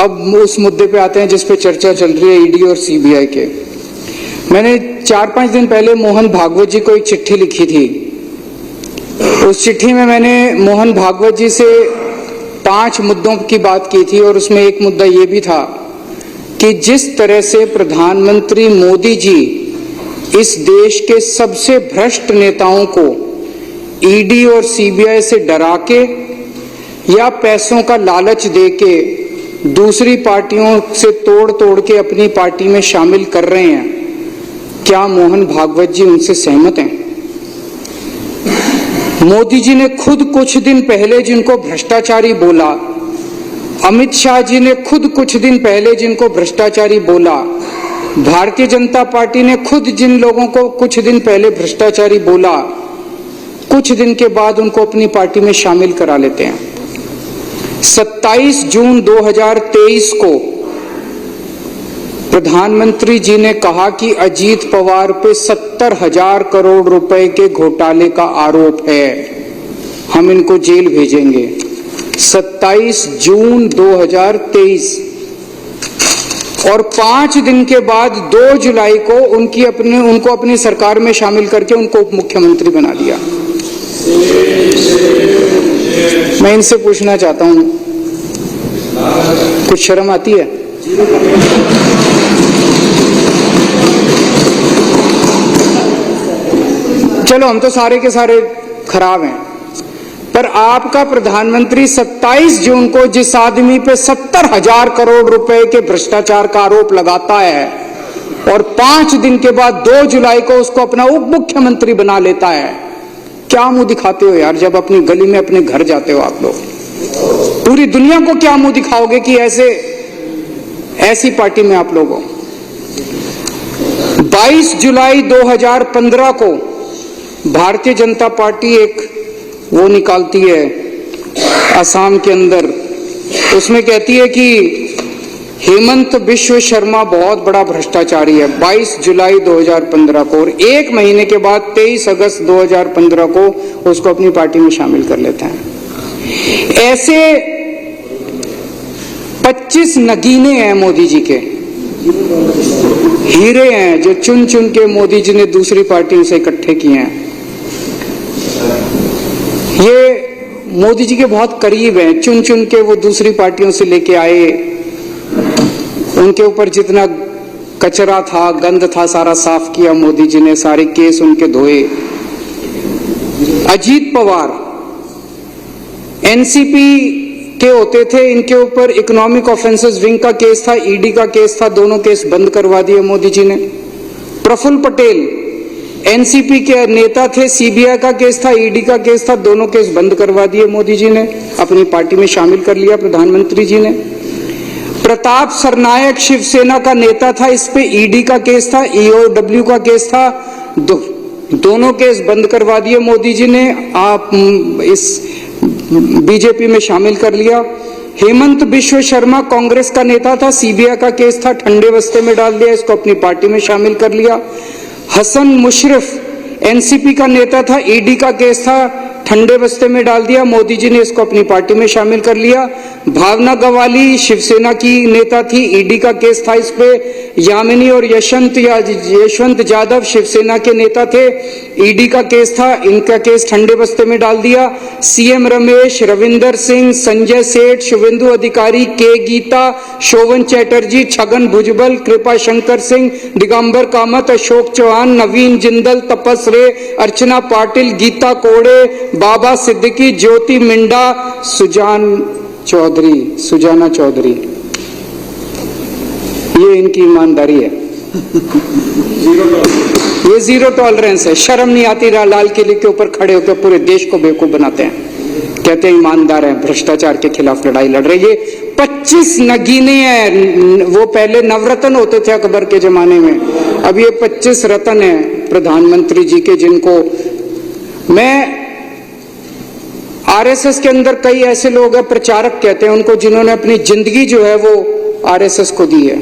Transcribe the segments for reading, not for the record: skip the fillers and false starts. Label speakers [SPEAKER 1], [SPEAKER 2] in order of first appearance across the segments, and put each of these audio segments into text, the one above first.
[SPEAKER 1] अब उस मुद्दे पे आते हैं जिस पे चर्चा चल रही है, ईडी और सीबीआई के। मैंने 4-5 दिन पहले मोहन भागवत जी को एक चिट्ठी लिखी थी। उस चिट्ठी में मैंने मोहन भागवत जी से 5 मुद्दों की बात की थी और उसमें एक मुद्दा ये भी था कि जिस तरह से प्रधानमंत्री मोदी जी इस देश के सबसे भ्रष्ट नेताओं को ईडी और सीबीआई से डरा के या पैसों का लालच देके दूसरी पार्टियों से तोड़ के अपनी पार्टी में शामिल कर रहे हैं, क्या मोहन भागवत जी उनसे सहमत हैं? मोदी जी ने खुद कुछ दिन पहले जिनको भ्रष्टाचारी बोला, अमित शाह जी ने खुद कुछ दिन पहले जिनको भ्रष्टाचारी बोला, भारतीय जनता पार्टी ने खुद जिन लोगों को कुछ दिन पहले भ्रष्टाचारी बोला, कुछ दिन के बाद उनको अपनी पार्टी में शामिल करा लेते हैं। 27 जून 2023 को प्रधानमंत्री जी ने कहा कि अजीत पवार पे 70,000 करोड़ रुपए के घोटाले का आरोप है, हम इनको जेल भेजेंगे। 27 जून 2023 और 5 दिन के बाद 2 जुलाई को उनको अपनी सरकार में शामिल करके उनको उप मुख्यमंत्री बना दिया। मैं इनसे पूछना चाहता हूं, कुछ शर्म आती है? चलो हम तो सारे के सारे खराब हैं, पर आपका प्रधानमंत्री 27 जून को जिस आदमी पे 70,000 करोड़ रुपए के भ्रष्टाचार का आरोप लगाता है और 5 दिन के बाद 2 जुलाई को उसको अपना उप मुख्यमंत्री बना लेता है, क्या मुंह दिखाते हो यार? जब अपनी गली में अपने घर जाते हो आप लोग, पूरी दुनिया को क्या मुंह दिखाओगे कि ऐसी पार्टी में आप लोग हो? 22 जुलाई 2015 को भारतीय जनता पार्टी एक वो निकालती है असम के अंदर, उसमें कहती है कि हेमंत बिश्व शर्मा बहुत बड़ा भ्रष्टाचारी है। 22 जुलाई 2015 को, और 1 महीने के बाद 23 अगस्त 2015 को उसको अपनी पार्टी में शामिल कर लेते हैं। ऐसे 25 नगीने हैं मोदी जी के, हीरे हैं जो चुन चुन के मोदी जी ने दूसरी पार्टियों से इकट्ठे किए हैं। ये मोदी जी के बहुत करीब हैं, चुन चुन के वो दूसरी पार्टियों से लेके आए, उनके ऊपर जितना कचरा था, गंद था, सारा साफ किया मोदी जी ने, सारे केस उनके धोए। अजीत पवार एनसीपी के होते थे, इनके ऊपर इकोनॉमिक ऑफेंसेस विंग का केस था, ईडी का केस था, दोनों केस बंद करवा दिए मोदी जी ने। प्रफुल्ल पटेल एनसीपी के नेता थे, सीबीआई का केस था, ईडी का केस था, दोनों केस बंद करवा दिए मोदी जी ने, अपनी पार्टी में शामिल कर लिया प्रधानमंत्री जी ने। प्रताप सरनायक शिवसेना का नेता था, इस पे ईडी का केस था, ईओडब्ल्यू का केस था, दोनों केस बंद करवा दिए मोदी जी ने, आप इस बीजेपी में शामिल कर लिया। हेमंत बिश्व शर्मा कांग्रेस का नेता था, सीबीआई का केस था, ठंडे बस्ते में डाल दिया, इसको अपनी पार्टी में शामिल कर लिया। हसन मुशर्रफ एनसीपी का नेता था, ईडी का केस था, ठंडे बस्ते में डाल दिया, मोदी जी ने इसको अपनी पार्टी में शामिल कर लिया। भावना गवाली शिवसेना की नेता थी, ईडी का केस था इस पे। यामिनी और यशवंत यादव शिवसेना के नेता थे, ईडी का केस था, इनका केस ठंडे बस्ते में डाल दिया। सीएम रमेश, रविंदर सिंह, संजय सेठ, शुभेंदु अधिकारी, के गीता, शोभन चैटर्जी, छगन भुजबल, कृपा शंकर सिंह, दिगंबर कामत, अशोक चौहान, नवीन जिंदल, तपस रे, अर्चना पाटिल, गीता कोड़े, बाबा सिद्दीकी, ज्योति मिंडा, सुजाना चौधरी, ये इनकी ईमानदारी है। ये जीरो टॉलरेंस है। शर्म नहीं आती? लाल किले के ऊपर खड़े होकर पूरे देश को बेवकूफ बनाते हैं, कहते हैं ईमानदार है, भ्रष्टाचार के खिलाफ लड़ाई लड़ रहे। ये 25 नगीने हैं। वो पहले नवरत्न होते थे अकबर के जमाने में, अब ये 25 रत्न है प्रधानमंत्री जी के, जिनको मैं आरएसएस के अंदर कई ऐसे लोग हैं, प्रचारक कहते हैं उनको, जिन्होंने अपनी जिंदगी जो है वो आरएसएस को दी है।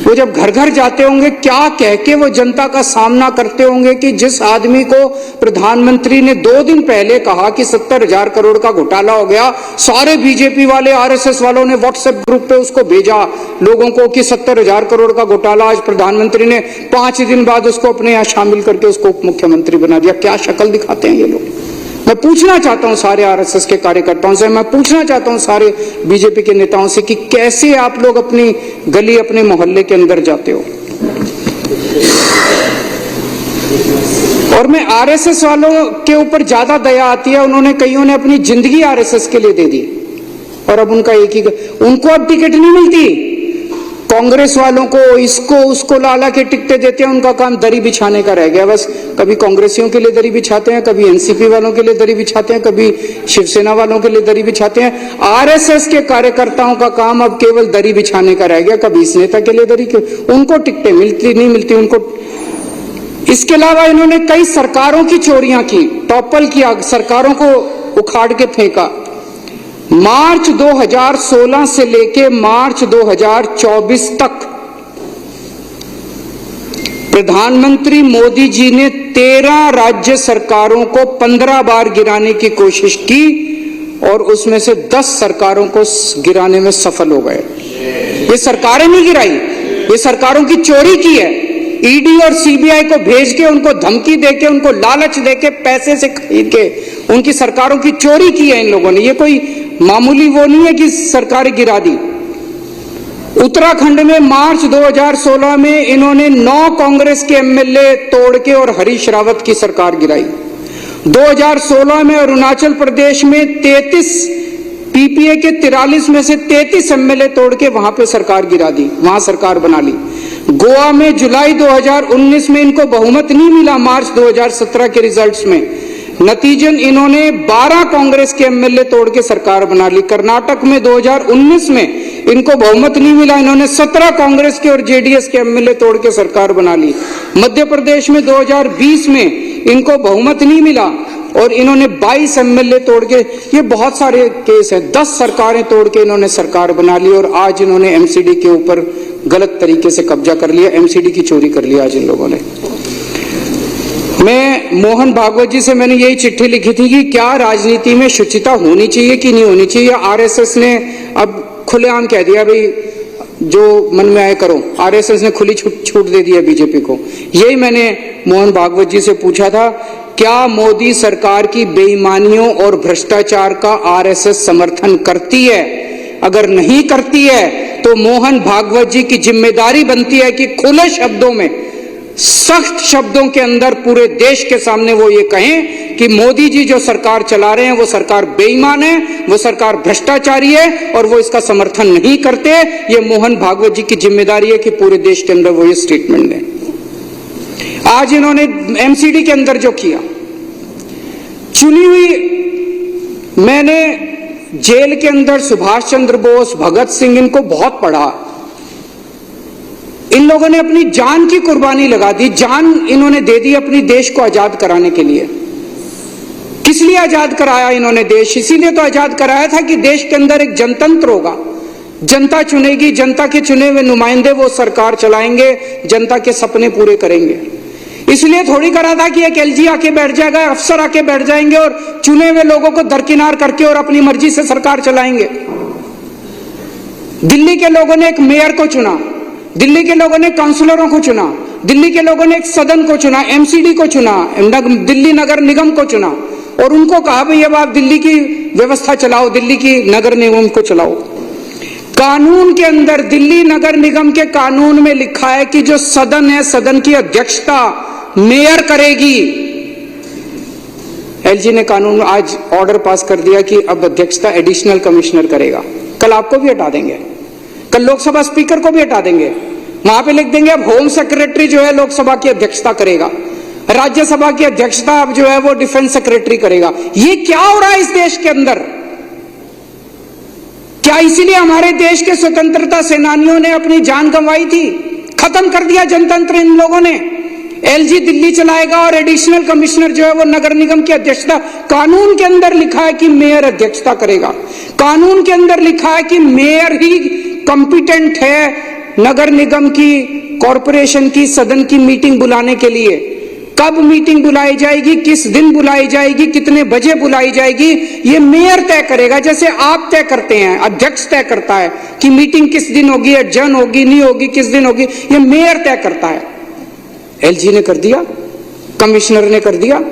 [SPEAKER 1] वो जब घर घर जाते होंगे क्या कह के वो जनता का सामना करते होंगे कि जिस आदमी को प्रधानमंत्री ने 2 दिन पहले कहा कि 70,000 करोड़ का घोटाला हो गया, सारे बीजेपी वाले आरएसएस वालों ने व्हाट्सएप ग्रुप पे उसको भेजा लोगों को कि 70,000 करोड़ का घोटाला, आज प्रधानमंत्री ने 5 दिन बाद उसको अपने यहाँ शामिल करके उसको उप मुख्यमंत्री बना दिया। क्या शक्ल दिखाते हैं ये लोग। मैं पूछना चाहता हूं सारे आरएसएस के कार्यकर्ताओं से, मैं पूछना चाहता हूं सारे बीजेपी के नेताओं से कि कैसे आप लोग अपनी गली, अपने मोहल्ले के अंदर जाते हो। और मैं आरएसएस वालों के ऊपर ज्यादा दया आती है, उन्होंने कईयों ने अपनी जिंदगी आरएसएस के लिए दे दी और अब उनका एक ही, उनको अब टिकट नहीं मिलती। कांग्रेस वालों को इसको उसको लाला के टिकटें देते हैं, उनका काम दरी बिछाने का रह गया बस। कभी कांग्रेसियों के लिए दरी बिछाते हैं, कभी एनसीपी वालों के लिए दरी बिछाते हैं, कभी शिवसेना वालों के लिए दरी बिछाते हैं। आरएसएस के कार्यकर्ताओं का काम अब केवल दरी बिछाने का रह गया, कभी इस नेता के लिए दरी, उनको टिकटें मिलती नहीं मिलती उनको। इसके अलावा इन्होंने कई सरकारों की चोरियां की, टॉपल किया, सरकारों को उखाड़ के फेंका। मार्च 2016 से लेके मार्च 2024 तक प्रधानमंत्री मोदी जी ने 13 राज्य सरकारों को 15 बार गिराने की कोशिश की और उसमें से 10 सरकारों को गिराने में सफल हो गए। ये सरकारें नहीं गिराई, ये सरकारों की चोरी की है। ईडी और सीबीआई को भेज के, उनको धमकी देके, उनको लालच देके, पैसे से खरीद के उनकी सरकारों की चोरी की है इन लोगों ने। ये कोई मामूली वो नहीं है कि सरकार गिरा दी। उत्तराखंड में मार्च 2016 में इन्होंने 9 कांग्रेस के एमएलए तोड़ के और हरीश रावत की सरकार गिराई। 2016 में अरुणाचल प्रदेश में 33 पीपीए के 43 में से 33 एमएलए तोड़ के वहां पे सरकार गिरा दी, वहां सरकार बना ली। गोवा में जुलाई 2019 में इनको बहुमत नहीं मिला मार्च 2017 के रिजल्ट्स में, नतीजन इन्होंने 12 कांग्रेस के एमएलए तोड़ के सरकार बना ली। कर्नाटक में 2019 में इनको बहुमत नहीं मिला, इन्होंने 17 कांग्रेस के और जेडीएस के एमएलए तोड़ के सरकार बना ली। मध्य प्रदेश में 2020 में इनको बहुमत नहीं मिला और इन्होंने 22 एमएलए तोड़ के, ये बहुत सारे केस हैं, 10 सरकारें तोड़ के इन्होंने सरकार बना ली और आज इन्होंने एमसीडी के ऊपर गलत तरीके से कब्जा कर लिया, एमसीडी की चोरी कर लिया आज इन लोगों ने। मैं मोहन भागवत जी से मैंने यही चिट्ठी लिखी थी कि क्या राजनीति में शुचिता होनी चाहिए कि नहीं होनी चाहिए। आरएसएस ने अब खुलेआम कह दिया भाई जो मन में आए करो, आरएसएस ने खुली छूट दे दी है बीजेपी को। यही मैंने मोहन भागवत जी से पूछा था, क्या मोदी सरकार की बेईमानियों और भ्रष्टाचार का आरएसएस समर्थन करती है? अगर नहीं करती है तो मोहन भागवत जी की जिम्मेदारी बनती है कि खुले शब्दों में, सख्त शब्दों के अंदर पूरे देश के सामने वो ये कहें कि मोदी जी जो सरकार चला रहे हैं वो सरकार बेईमान है, वो सरकार भ्रष्टाचारी है और वो इसका समर्थन नहीं करते। ये मोहन भागवत जी की जिम्मेदारी है कि पूरे देश के अंदर वो ये स्टेटमेंट दें। आज इन्होंने एमसीडी के अंदर जो किया, चुनी हुई, मैंने जेल के अंदर सुभाष चंद्र बोस, भगत सिंह, इनको बहुत पढ़ा। इन लोगों ने अपनी जान की कुर्बानी लगा दी, जान इन्होंने दे दी अपनी देश को आजाद कराने के लिए। किस लिए आजाद कराया इन्होंने देश? इसीलिए तो आजाद कराया था कि देश के अंदर एक जनतंत्र होगा, जनता चुनेगी, जनता के चुने हुए नुमाइंदे वो सरकार चलाएंगे, जनता के सपने पूरे करेंगे। इसलिए थोड़ी करा था कि एक एलजी आके बैठ जाएगा, अफसर आके बैठ जाएंगे और चुने हुए लोगों को दरकिनार करके और अपनी मर्जी से सरकार चलाएंगे। दिल्ली के लोगों ने एक मेयर को चुना, दिल्ली के लोगों ने काउंसलरों को चुना, दिल्ली के लोगों ने एक सदन को चुना, एमसीडी को चुना, दिल्ली नगर निगम को चुना और उनको कहा भाई अब आप दिल्ली की व्यवस्था चलाओ, दिल्ली की नगर निगम को चलाओ। कानून के अंदर, दिल्ली नगर निगम के कानून में लिखा है कि जो सदन है, सदन की अध्यक्षता मेयर करेगी। एलजी ने कानून आज ऑर्डर पास कर दिया कि अब अध्यक्षता एडिशनल कमिश्नर करेगा। कल आपको भी हटा देंगे, कल लोकसभा स्पीकर को भी हटा देंगे, वहां पे लिख देंगे अब होम सेक्रेटरी जो है लोकसभा की अध्यक्षता करेगा, राज्यसभा की अध्यक्षता अब जो है वो डिफेंस सेक्रेटरी करेगा। ये क्या हो रहा है इस देश के अंदर? क्या इसीलिए हमारे देश के स्वतंत्रता सेनानियों ने अपनी जान गंवाई थी? खत्म कर दिया जनतंत्र इन लोगों ने। एलजी दिल्ली चलाएगा और एडिशनल कमिश्नर जो है वो नगर निगम की अध्यक्षता, कानून के अंदर लिखा है कि मेयर अध्यक्षता करेगा, कानून के अंदर लिखा है कि मेयर ही कॉम्पिटेंट है नगर निगम की, कॉरपोरेशन की, सदन की मीटिंग बुलाने के लिए। कब मीटिंग बुलाई जाएगी, किस दिन बुलाई जाएगी, कितने बजे बुलाई जाएगी, ये मेयर तय करेगा। जैसे आप तय करते हैं, अध्यक्ष तय करता है कि मीटिंग किस दिन होगी, adjourn होगी, नहीं होगी, किस दिन होगी, ये मेयर तय करता है। एलजी ने कर दिया, कमिश्नर ने कर दिया।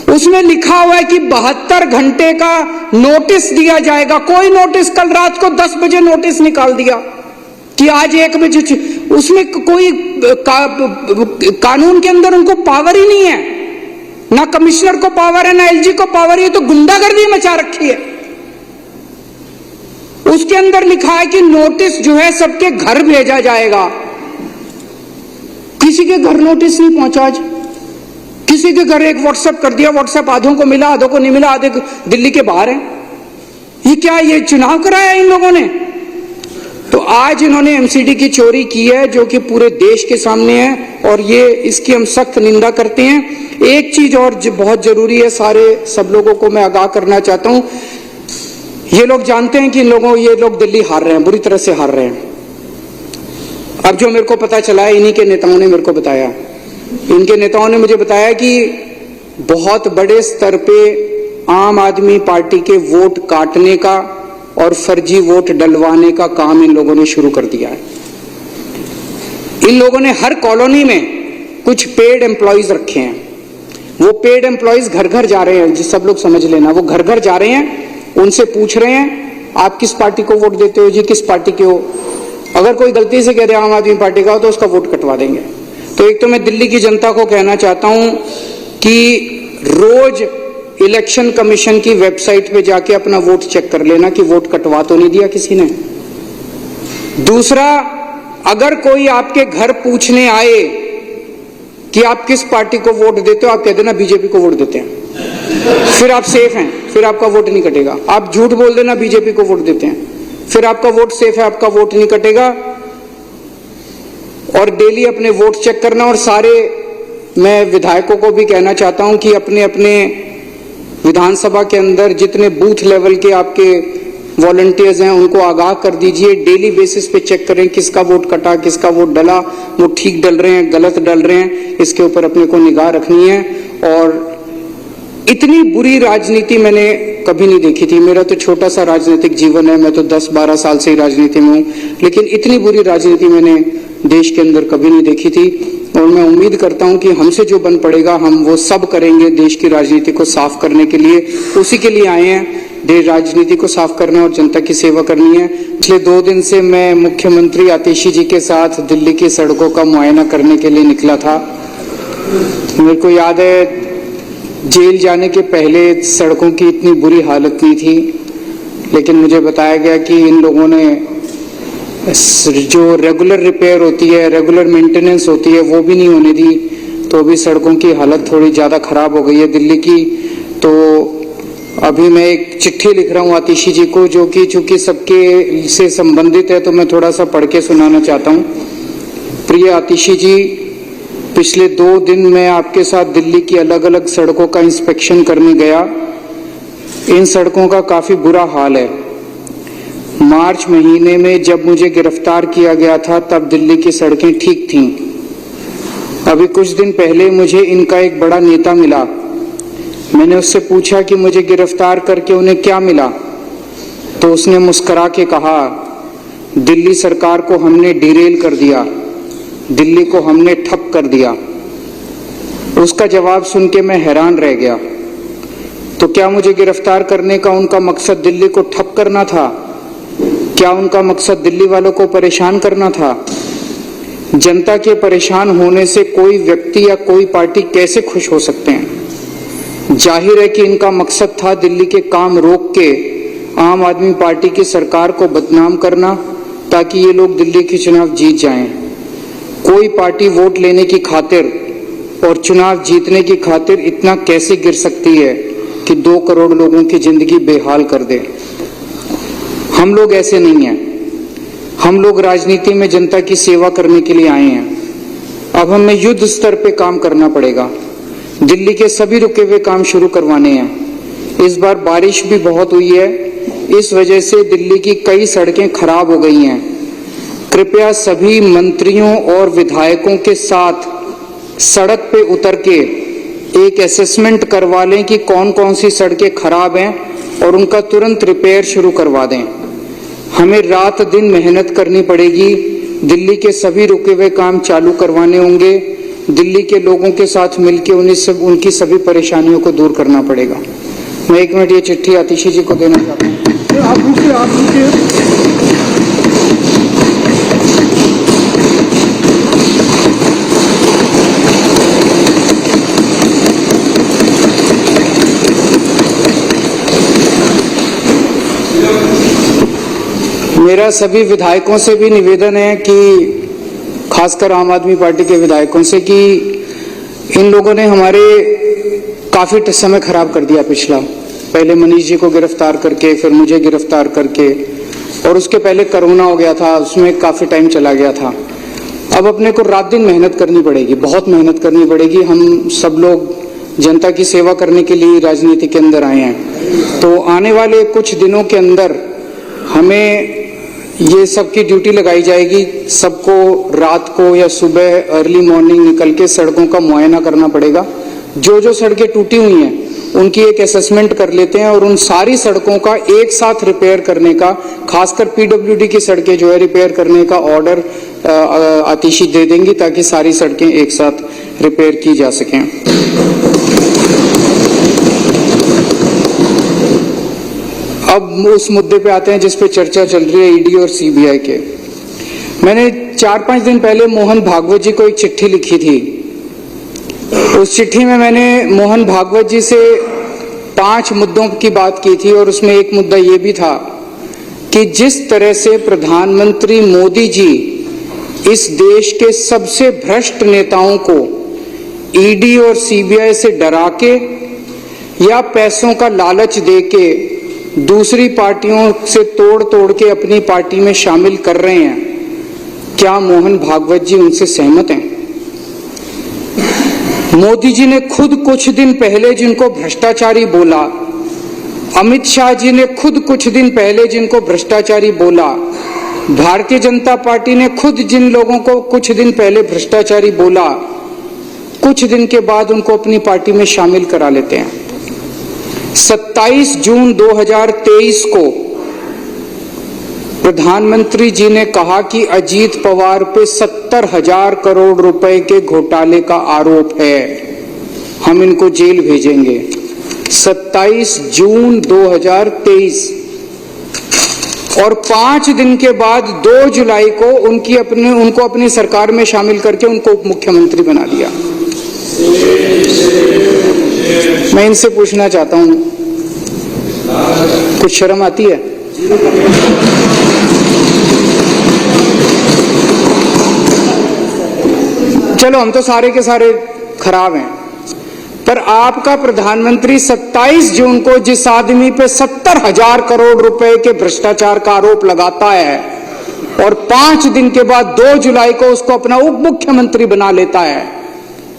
[SPEAKER 1] उसमें लिखा हुआ है कि 72 घंटे का नोटिस दिया जाएगा। कोई नोटिस, कल रात को 10 बजे नोटिस निकाल दिया कि आज 1 बजे, उसमें कोई कानून के अंदर उनको पावर ही नहीं है, ना कमिश्नर को पावर है, ना एलजी को पावर है। तो गुंडागर्दी मचा रखी है। उसके अंदर लिखा है कि नोटिस जो है सबके घर भेजा जाएगा। किसी के घर नोटिस नहीं पहुंचा। आज किसी के घर एक व्हाट्सएप कर दिया, व्हाट्सएप आधों को मिला, आधों को नहीं मिला, आधे दिल्ली के बाहर है। ये क्या, ये चुनाव कराया इन लोगों ने? तो आज इन्होंने एमसीडी की चोरी की है, जो कि पूरे देश के सामने है, और ये इसकी हम सख्त निंदा करते हैं। एक चीज और जो बहुत जरूरी है, सब लोगों को मैं आगाह करना चाहता हूं। ये लोग जानते हैं कि ये लोग दिल्ली हार रहे हैं, बुरी तरह से हार रहे हैं। अब जो मेरे को पता चला है, इन्हीं के नेताओं ने मेरे को बताया। इनके नेताओं ने मुझे बताया कि बहुत बड़े स्तर पे आम आदमी पार्टी के वोट काटने का और फर्जी वोट डलवाने का काम इन लोगों ने शुरू कर दिया है। इन लोगों ने हर कॉलोनी में कुछ पेड एम्प्लॉइज रखे हैं। वो पेड एम्प्लॉइज घर घर जा रहे हैं, सब लोग समझ लेना। वो घर घर जा रहे हैं, उनसे पूछ रहे हैं आप किस पार्टी को वोट देते हो जी, किस पार्टी के हो। अगर कोई गलती से कह दे आम आदमी पार्टी का हो तो उसका वोट कटवा देंगे। तो एक तो मैं दिल्ली की जनता को कहना चाहता हूं कि रोज इलेक्शन कमीशन की वेबसाइट पे जाके अपना वोट चेक कर लेना कि वोट कटवा तो नहीं दिया किसी ने। दूसरा, अगर कोई आपके घर पूछने आए कि आप किस पार्टी को वोट देते हो, आप कह देना बीजेपी को वोट देते हैं, फिर आप सेफ हैं, फिर आपका वोट नहीं कटेगा। आप झूठ बोल देना बीजेपी को वोट देते हैं, फिर आपका वोट सेफ है, आपका वोट नहीं कटेगा। और डेली अपने वोट चेक करना। और सारे मैं विधायकों को भी कहना चाहता हूं कि अपने अपने विधानसभा के अंदर जितने बूथ लेवल के आपके वॉलंटियर्स हैं उनको आगाह कर दीजिए। डेली बेसिस पे चेक करें किसका वोट कटा, किसका वोट डला, वो ठीक डल रहे हैं, गलत डल रहे हैं, इसके ऊपर अपने को निगाह रखनी है। और इतनी बुरी राजनीति मैंने कभी नहीं देखी थी। मेरा तो छोटा सा राजनीतिक जीवन है, मैं तो 10-12 साल से ही राजनीति में हूं, लेकिन इतनी बुरी राजनीति मैंने देश के अंदर कभी नहीं देखी थी। और मैं उम्मीद करता हूं कि हमसे जो बन पड़ेगा हम वो सब करेंगे देश की राजनीति को साफ करने के लिए। उसी के लिए आए हैं, देश राजनीति को साफ करना और जनता की सेवा करनी है। पिछले 2 दिन से मैं मुख्यमंत्री आतिशी जी के साथ दिल्ली की सड़कों का मुआयना करने के लिए निकला था। मेरे को याद है जेल जाने के पहले सड़कों की इतनी बुरी हालत नहीं थी, लेकिन मुझे बताया गया कि इन लोगों ने जो रेगुलर रिपेयर होती है, रेगुलर मेंटेनेंस होती है, वो भी नहीं होने दी। तो अभी सड़कों की हालत थोड़ी ज्यादा खराब हो गई है दिल्ली की। तो अभी मैं एक चिट्ठी लिख रहा हूँ आतिशी जी को, जो कि चूंकि सबके से संबंधित है, तो मैं थोड़ा सा पढ़ के सुनाना चाहता हूँ। प्रिय आतिशी जी, पिछले 2 दिन मैं आपके साथ दिल्ली की अलग अलग सड़कों का इंस्पेक्शन करने गया। इन सड़कों का काफी बुरा हाल है। मार्च महीने में जब मुझे गिरफ्तार किया गया था तब दिल्ली की सड़कें ठीक थीं। अभी कुछ दिन पहले मुझे इनका एक बड़ा नेता मिला। मैंने उससे पूछा कि मुझे गिरफ्तार करके उन्हें क्या मिला, तो उसने मुस्कुरा के कहा, दिल्ली सरकार को हमने डिरेल कर दिया, दिल्ली को हमने ठप कर दिया। उसका जवाब सुन के मैं हैरान रह गया। तो क्या मुझे गिरफ्तार करने का उनका मकसद दिल्ली को ठप करना था? क्या उनका मकसद दिल्ली वालों को परेशान करना था? जनता के परेशान होने से कोई व्यक्ति या कोई पार्टी कैसे खुश हो सकते हैं? जाहिर है कि इनका मकसद था दिल्ली के काम रोक के आम आदमी पार्टी की सरकार को बदनाम करना, ताकि ये लोग दिल्ली के चुनाव जीत जाएं। कोई पार्टी वोट लेने की खातिर और चुनाव जीतने की खातिर इतना कैसे गिर सकती है कि 2 करोड़ लोगों की जिंदगी बेहाल कर दे? हम लोग ऐसे नहीं हैं। हम लोग राजनीति में जनता की सेवा करने के लिए आए हैं। अब हमें युद्ध स्तर पे काम करना पड़ेगा। दिल्ली के सभी रुके हुए काम शुरू करवाने हैं। इस बार बारिश भी बहुत हुई है, इस वजह से दिल्ली की कई सड़कें खराब हो गई हैं। कृपया सभी मंत्रियों और विधायकों के साथ सड़क पे उतर के एक असेसमेंट करवा लें कि कौन कौन सी सड़कें खराब हैं और उनका तुरंत रिपेयर शुरू करवा दें। हमें रात दिन मेहनत करनी पड़ेगी। दिल्ली के सभी रुके हुए काम चालू करवाने होंगे। दिल्ली के लोगों के साथ मिलकर उनकी सभी परेशानियों को दूर करना पड़ेगा। मैं 1 मिनट ये चिट्ठी आतिशी जी को देना चाहता हूँ। मेरा सभी विधायकों से भी निवेदन है कि खासकर आम आदमी पार्टी के विधायकों से कि इन लोगों ने हमारे काफी समय खराब कर दिया पिछला। पहले मनीष जी को गिरफ्तार करके, फिर मुझे गिरफ्तार करके, और उसके पहले कोरोना हो गया था, उसमें काफी टाइम चला गया था। अब अपने को रात दिन मेहनत करनी पड़ेगी, बहुत मेहनत करनी पड़ेगी। हम सब लोग जनता की सेवा करने के लिए राजनीति के अंदर आए हैं, तो आने वाले कुछ दिनों के अंदर हमें ये सबकी ड्यूटी लगाई जाएगी। सबको रात को या सुबह अर्ली मॉर्निंग निकल के सड़कों का मुआयना करना पड़ेगा। जो जो सड़कें टूटी हुई हैं उनकी एक असेसमेंट कर लेते हैं और उन सारी सड़कों का एक साथ रिपेयर करने का, खासकर पीडब्ल्यूडी की सड़कें जो है रिपेयर करने का ऑर्डर आतिशी दे देंगी ताकि सारी सड़कें एक साथ रिपेयर की जा सकें। अब उस मुद्दे पे आते हैं जिस पे चर्चा चल रही है, ईडी और सीबीआई के। मैंने 4-5 दिन पहले मोहन भागवत जी को एक चिट्ठी लिखी थी। उस चिट्ठी में मैंने मोहन भागवत जी से 5 मुद्दों की बात की थी और उसमें एक मुद्दा ये भी था कि जिस तरह से प्रधानमंत्री मोदी जी इस देश के सबसे भ्रष्ट नेताओं को ईडी और सीबीआई से डरा के या पैसों का लालच देके दूसरी पार्टियों से तोड़ के अपनी पार्टी में शामिल कर रहे हैं, क्या मोहन भागवत जी उनसे सहमत हैं? मोदी जी ने खुद कुछ दिन पहले जिनको भ्रष्टाचारी बोला, अमित शाह जी ने खुद कुछ दिन पहले जिनको भ्रष्टाचारी बोला, भारतीय जनता पार्टी ने खुद जिन लोगों को कुछ दिन पहले भ्रष्टाचारी बोला, कुछ दिन के बाद उनको अपनी पार्टी में शामिल करा लेते हैं। 27 जून 2023 को प्रधानमंत्री जी ने कहा कि अजीत पवार पे 70,000 करोड़ रुपए के घोटाले का आरोप है, हम इनको जेल भेजेंगे। 27 जून 2023 और 5 दिन के बाद 2 जुलाई को उनको अपनी सरकार में शामिल करके उनको उप मुख्यमंत्री बना दिया। मैं इनसे पूछना चाहता हूं, कुछ शर्म आती है? चलो हम तो सारे के सारे खराब हैं, पर आपका प्रधानमंत्री 27 जून को जिस आदमी पे 70,000 करोड़ रुपए के भ्रष्टाचार का आरोप लगाता है और 5 दिन के बाद 2 जुलाई को उसको अपना उप मुख्यमंत्री बना लेता है,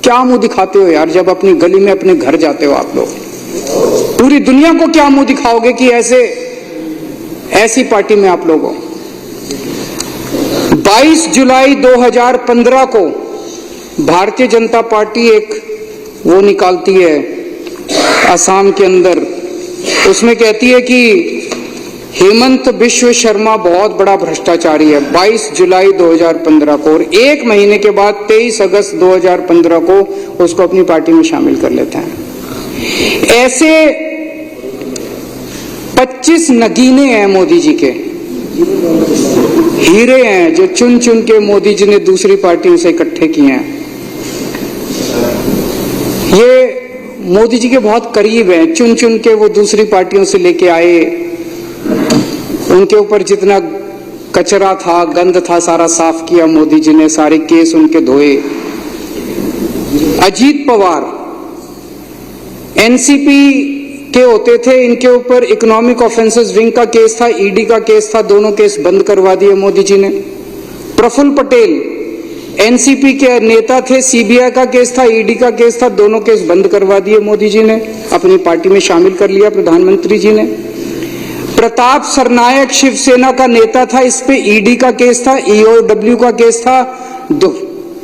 [SPEAKER 1] क्या मुंह दिखाते हो यार? जब अपनी गली में अपने घर जाते हो आप लोग, पूरी दुनिया को क्या मुंह दिखाओगे कि ऐसी पार्टी में आप लोग हो? 22 जुलाई 2015 को भारतीय जनता पार्टी एक वो निकालती है असम के अंदर, उसमें कहती है कि हेमंत बिश्व शर्मा बहुत बड़ा भ्रष्टाचारी है। 22 जुलाई 2015 को, और 1 महीने के बाद 23 अगस्त 2015 को उसको अपनी पार्टी में शामिल कर लेते हैं। ऐसे 25 नगीने हैं मोदी जी के, हीरे हैं जो चुन चुन के मोदी जी ने दूसरी पार्टियों से इकट्ठे किए हैं। ये मोदी जी के बहुत करीब हैं, चुन चुन के वो दूसरी पार्टियों से लेके आए। उनके ऊपर जितना कचरा था, गंद था, सारा साफ किया मोदी जी ने, सारे केस उनके धोए। अजीत पवार एनसीपी के होते थे, इनके ऊपर इकोनॉमिक ऑफेंसेस विंग का केस था, ईडी का केस था, दोनों केस बंद करवा दिए मोदी जी ने। प्रफुल्ल पटेल एनसीपी के नेता थे, सीबीआई का केस था, ईडी का केस था, दोनों केस बंद करवा दिए मोदी जी ने, अपनी पार्टी में शामिल कर लिया प्रधानमंत्री जी ने। प्रताप सरनायक शिवसेना का नेता था, इस पे ईडी का केस था, ईओडब्ल्यू का केस था,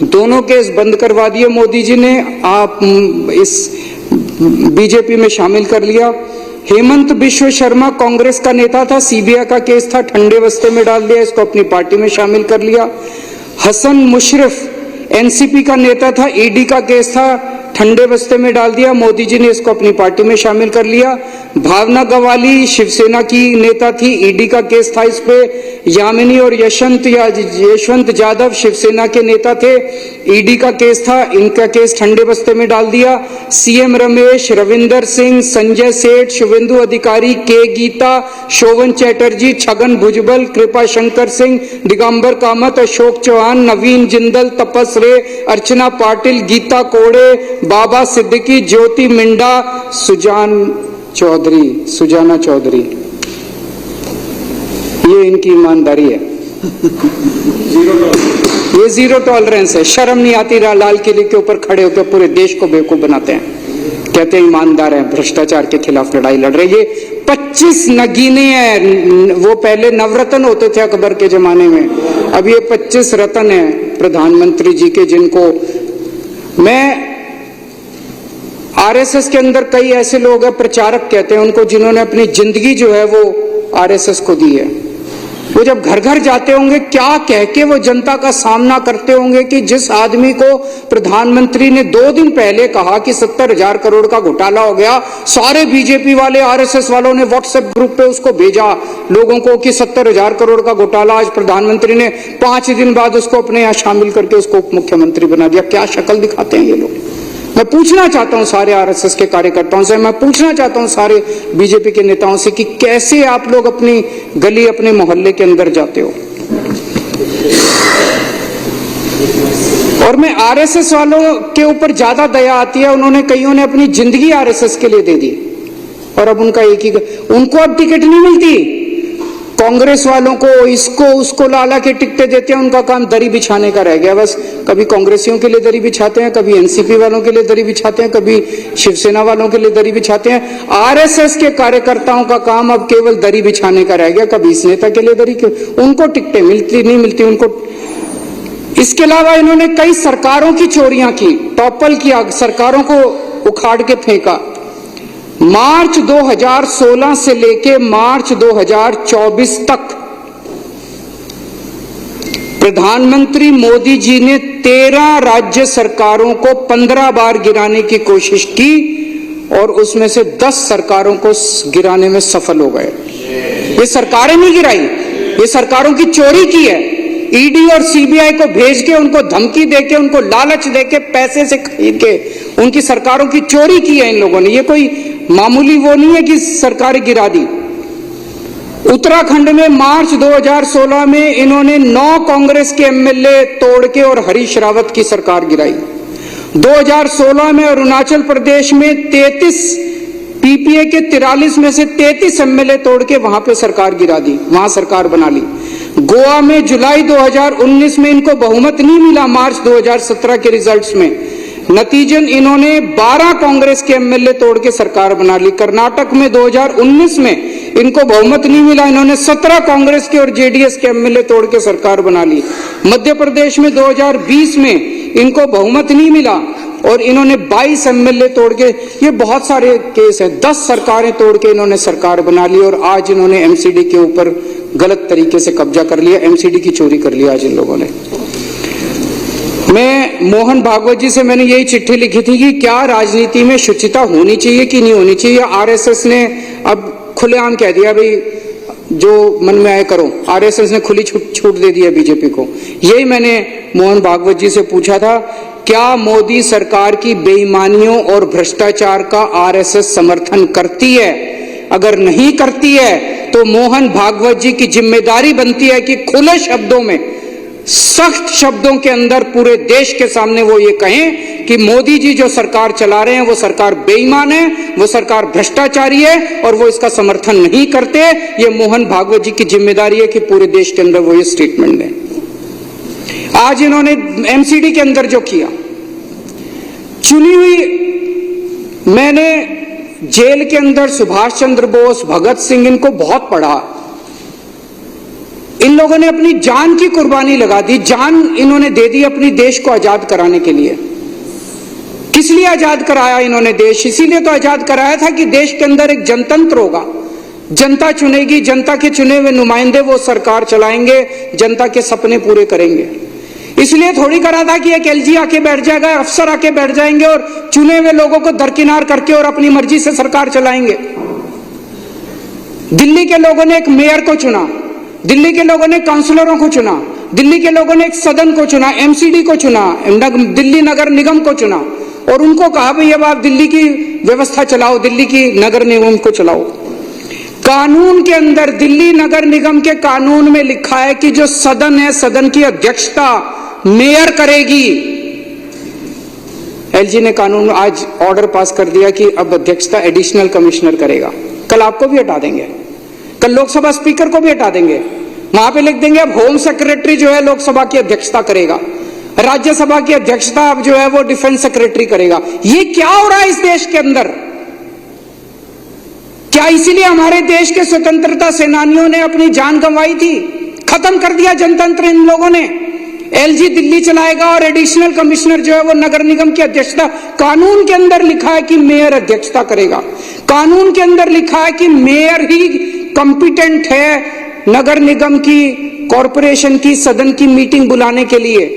[SPEAKER 1] दोनों केस बंद करवा दिए मोदी जी ने। आप इस बीजेपी में शामिल कर लिया। हेमंत बिश्व शर्मा कांग्रेस का नेता था, सीबीआई का केस था, ठंडे बस्ते में डाल दिया, इसको अपनी पार्टी में शामिल कर लिया। हसन मुशर्रफ एनसीपी का नेता था, ईडी का केस था, ठंडे बस्ते में डाल दिया, मोदी जी ने इसको अपनी पार्टी में शामिल कर लिया। भावना गवाली शिवसेना की नेता थी, ईडी का केस था इस पे। यामिनी और यशवंत यादव शिवसेना के नेता थे, ईडी का केस था, इनका केस ठंडे बस्ते में डाल दिया। सीएम रमेश, रविंदर सिंह, संजय सेठ, शुभेंदु अधिकारी, के गीता, शोभन चैटर्जी, छगन भुजबल, कृपा शंकर सिंह, दिगंबर कामत, अशोक चौहान, नवीन जिंदल, तपस रे, अर्चना पाटिल, गीता कोड़े, बाबा सिद्दीकी, ज्योति मिंडा, सुजाना चौधरी, ये इनकी ईमानदारी है। ये जीरो टॉलरेंस है। शर्म नहीं आती, लाल किले के ऊपर खड़े होकर पूरे देश को बेवकूफ बनाते हैं, कहते हैं ईमानदार हैं, भ्रष्टाचार के खिलाफ लड़ाई लड़ रहे। ये 25 नगीने हैं। वो पहले नवरत्न होते थे अकबर के जमाने में, अब ये 25 रत्न हैं प्रधानमंत्री जी के, जिनको मैं आरएसएस के अंदर कई ऐसे लोग हैं, प्रचारक कहते हैं उनको, जिन्होंने अपनी जिंदगी जो है वो आरएसएस को दी है। वो जब घर घर जाते होंगे, क्या कह के वो जनता का सामना करते होंगे कि जिस आदमी को प्रधानमंत्री ने 2 दिन पहले कहा कि 70,000 करोड़ का घोटाला हो गया, सारे बीजेपी वाले आरएसएस वालों ने व्हाट्सएप ग्रुप पे उसको भेजा लोगों को कि 70,000 करोड़ का घोटाला। आज प्रधानमंत्री ने 5 दिन बाद उसको अपने यहाँ शामिल करके उसको उप मुख्यमंत्री बना दिया। क्या शक्ल दिखाते हैं ये लोग। मैं पूछना चाहता हूं सारे आरएसएस के कार्यकर्ताओं से, मैं पूछना चाहता हूं सारे बीजेपी के नेताओं से कि कैसे आप लोग अपनी गली, अपने मोहल्ले के अंदर जाते हो। और मैं आरएसएस वालों के ऊपर ज्यादा दया आती है, उन्होंने कईयों ने अपनी जिंदगी आरएसएस के लिए दे दी और अब उनका एक ही, उनको अब टिकट नहीं मिलती। कांग्रेस वालों को इसको उसको लाला के टिकटें देते हैं, उनका काम दरी बिछाने का रह गया बस। कभी कांग्रेसियों के लिए दरी बिछाते हैं, कभी एनसीपी वालों के लिए दरी बिछाते हैं, कभी शिवसेना वालों के लिए दरी बिछाते हैं। आरएसएस के कार्यकर्ताओं का काम अब केवल दरी बिछाने का रह गया, कभी इस नेता के लिए दरी, उनको टिकटें मिलती नहीं मिलती उनको। इसके अलावा इन्होंने कई सरकारों की चोरियां की, टॉपल किया, सरकारों को उखाड़ के फेंका। मार्च 2016 से लेके मार्च 2024 तक प्रधानमंत्री मोदी जी ने 13 राज्य सरकारों को 15 बार गिराने की कोशिश की और उसमें से 10 सरकारों को गिराने में सफल हो गए। ये सरकारें नहीं गिराई, ये सरकारों की चोरी की है। ईडी और सीबीआई को भेज के, उनको धमकी देके, उनको लालच देके, पैसे से खरीद के उनकी सरकारों की चोरी की है इन लोगों ने। ये कोई मामूली वो नहीं है कि सरकार गिरा दी। उत्तराखंड में मार्च 2016 में इन्होंने 9 कांग्रेस के एमएलए तोड़ के और हरीश रावत की सरकार गिराई। 2016 में अरुणाचल प्रदेश में 33 पीपीए के 43 में से 33 एमएलए तोड़ के वहां पे सरकार गिरा दी, वहां सरकार बना ली। गोवा में जुलाई 2019 में इनको बहुमत नहीं मिला मार्च 2017 के रिजल्ट्स में, नतीजन इन्होंने 12 कांग्रेस के एमएलए तोड़ के सरकार बना ली। कर्नाटक में 2019 में इनको बहुमत नहीं मिला, इन्होंने 17 कांग्रेस के और जेडीएस के एमएलए तोड़ के सरकार बना ली। मध्य प्रदेश में 2020 में इनको बहुमत नहीं मिला और इन्होंने 22 एमएलए तोड़ के, ये बहुत सारे केस हैं, 10 सरकारें तोड़ के इन्होंने सरकार बना ली और आज इन्होंने एमसीडी के ऊपर गलत तरीके से कब्जा कर लिया, एमसीडी की चोरी कर लिया आज इन लोगों ने। मैं मोहन भागवत जी से मैंने यही चिट्ठी लिखी थी कि क्या राजनीति में शुचिता होनी चाहिए कि नहीं होनी चाहिए। आरएसएस ने अब खुलेआम कह दिया भाई जो मन में आए करो, आरएसएस ने खुली छूट दे दी है बीजेपी को। यही मैंने मोहन भागवत जी से पूछा था, क्या मोदी सरकार की बेईमानियों और भ्रष्टाचार का आरएसएस समर्थन करती है? अगर नहीं करती है तो मोहन भागवत जी की जिम्मेदारी बनती है कि खुले शब्दों में, सख्त शब्दों के अंदर पूरे देश के सामने वो ये कहें कि मोदी जी जो सरकार चला रहे हैं वो सरकार बेईमान है, वो सरकार भ्रष्टाचारी है और वो इसका समर्थन नहीं करते। ये मोहन भागवत जी की जिम्मेदारी है कि पूरे देश के अंदर वो ये स्टेटमेंट दें। आज इन्होंने एमसीडी के अंदर जो किया, चुनी हुई, मैंने जेल के अंदर सुभाष चंद्र बोस, भगत सिंह, इनको बहुत पढ़ा। इन लोगों ने अपनी जान की कुर्बानी लगा दी, जान इन्होंने दे दी अपनी देश को आजाद कराने के लिए। किस लिए आजाद कराया इन्होंने देश? इसीलिए तो आजाद कराया था कि देश के अंदर एक जनतंत्र होगा, जनता चुनेगी, जनता के चुने हुए नुमाइंदे वो सरकार चलाएंगे, जनता के सपने पूरे करेंगे। इसलिए थोड़ी करा था कि एक एलजी आके बैठ जाएगा, अफसर आके बैठ जाएंगे और चुने हुए लोगों को दरकिनार करके और अपनी मर्जी से सरकार चलाएंगे। दिल्ली के लोगों ने एक मेयर को चुना, दिल्ली के लोगों ने काउंसलरों को चुना, दिल्ली के लोगों ने एक सदन को चुना, एमसीडी को चुना, दिल्ली नगर निगम को चुना और उनको कहा भाई अब आप दिल्ली की व्यवस्था चलाओ, दिल्ली की नगर निगम को चलाओ। कानून के अंदर, दिल्ली नगर निगम के कानून में लिखा है कि जो सदन है, सदन की अध्यक्षता मेयर करेगी। एलजी ने कानून आज ऑर्डर पास कर दिया कि अब अध्यक्षता एडिशनल कमिश्नर करेगा। कल आपको भी हटा देंगे, कल लोकसभा स्पीकर को भी हटा देंगे, वहां पे लिख देंगे अब होम सेक्रेटरी जो है लोकसभा की अध्यक्षता करेगा, राज्यसभा की अध्यक्षता अब जो है वो डिफेंस सेक्रेटरी करेगा। ये क्या हो रहा है इस देश के अंदर? क्या इसीलिए हमारे देश के स्वतंत्रता सेनानियों ने अपनी जान गंवाई थी? खत्म कर दिया जनतंत्र इन लोगों ने। एलजी दिल्ली चलाएगा और एडिशनल कमिश्नर जो है वो नगर निगम की अध्यक्षता, कानून के अंदर लिखा है कि मेयर अध्यक्षता करेगा, कानून के अंदर लिखा है कि मेयर ही कॉम्पिटेंट है नगर निगम की, कॉरपोरेशन की, सदन की मीटिंग बुलाने के लिए।